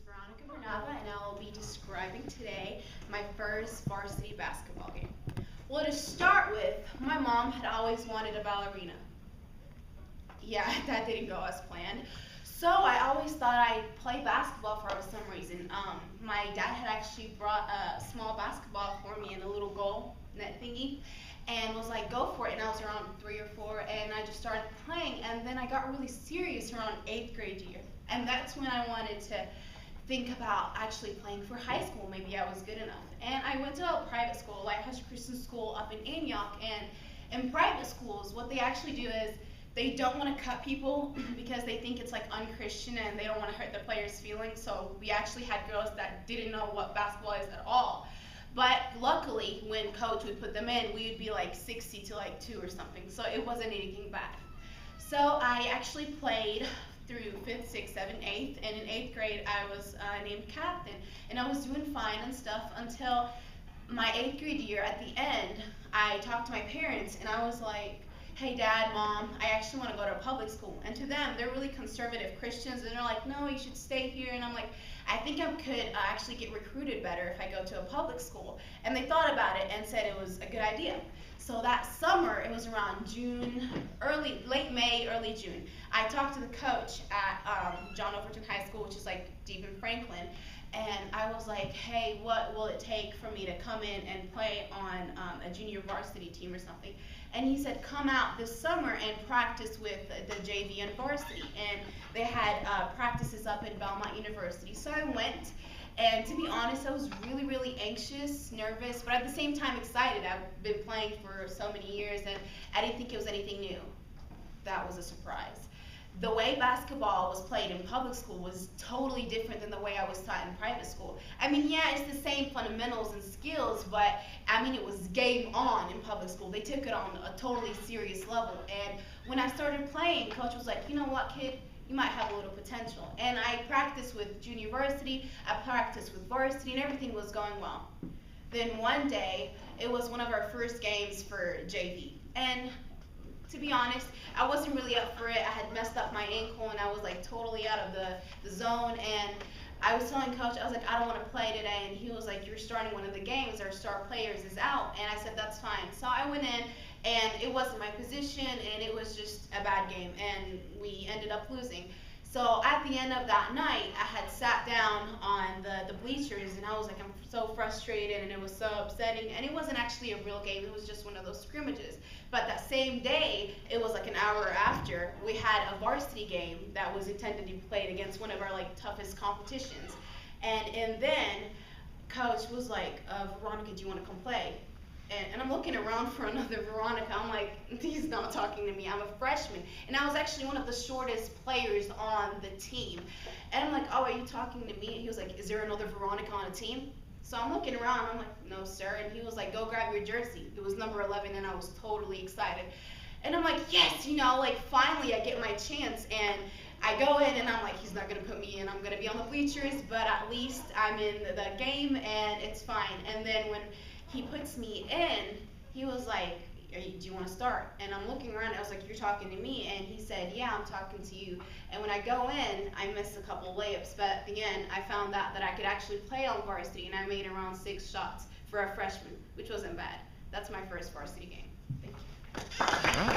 Veronica Bernava, and I will be describing today my first varsity basketball game. Well, to start with, my mom had always wanted a ballerina. Yeah, that didn't go as planned. So I always thought I'd play basketball for some reason. My dad had actually brought a small basketball for me in a little goal net thingy, and was like, "Go for it." And I was around 3 or 4, and I just started playing. And then I got really serious around 8th grade year, and that's when I wanted to think about actually playing for high school. Maybe I was good enough. And I went to a private school, Lighthouse Christian School up in Antioch. And in private schools, what they actually do is they don't want to cut people because they think it's like unchristian and they don't want to hurt the players' feelings. So we actually had girls that didn't know what basketball is at all. But luckily, when coach would put them in, we would be like 60 to like 2 or something. So it wasn't anything bad. So I actually played through 5th, 6th, 7th, 8th, and in 8th grade I was named captain, and I was doing fine and stuff until my 8th grade year. At the end, I talked to my parents and I was like, "Hey, Dad, Mom, I actually want to go to a public school." And to them, they're really conservative Christians, and they're like, "No, you should stay here." And I'm like, "I think I could actually get recruited better if I go to a public school." And they thought about it and said it was a good idea. So that summer, it was around June, late May, early June. I talked to the coach at John Overton High School, which is like deep in Franklin, and I was like, "Hey, what will it take for me to come in and play on a junior varsity team or something?" And he said, "Come out this summer and practice with the JV and varsity." And they had practices up at Belmont University. So I went, and to be honest, I was really, really anxious, nervous, but at the same time excited. I've been playing for so many years, and I didn't think it was anything new. That was a surprise. The way basketball was played in public school was totally different than the way I was taught in private school. I mean, yeah, it's the same fundamentals and skills, but I mean, it was game on in public school. They took it on a totally serious level. And when I started playing, coach was like, "You know what, kid? You might have a little potential." And I practiced with junior varsity, I practiced with varsity, and everything was going well. Then one day, it was one of our first games for JV. And to be honest, I wasn't really up for it. I had messed up my ankle and I was like totally out of the zone. And I was telling coach, I was like, "I don't want to play today." And he was like, "You're starting one of the games. Our star players is out." And I said, "That's fine." So I went in, and it wasn't my position, and it was just a bad game, and we ended up losing. So at the end of that night, I had sat down on the bleachers, and I was like, I'm so frustrated, and it was so upsetting. And it wasn't actually a real game, it was just one of those scrimmages. But that same day, it was like an hour after, we had a varsity game that was intended to be played against one of our like toughest competitions. And then coach was like, "Veronica, do you want to come play?" And I'm looking around for another Veronica. I'm like, he's not talking to me. I'm a freshman. And I was actually one of the shortest players on the team. And I'm like, "Oh, are you talking to me?" And he was like, "Is there another Veronica on a team?" So I'm looking around. I'm like, "No, sir." And he was like, "Go grab your jersey." It was number 11, and I was totally excited. And I'm like, yes, like finally I get my chance. And I go in, and I'm like, he's not going to put me in. I'm going to be on the bleachers, but at least I'm in the game, and it's fine. And then when he puts me in, he was like, "Do you want to start?" And I'm looking around, I was like, "You're talking to me?" And he said, "Yeah, I'm talking to you." And when I go in, I missed a couple layups, but at the end, I found out that I could actually play on varsity, and I made around 6 shots for a freshman, which wasn't bad. That's my first varsity game. Thank you.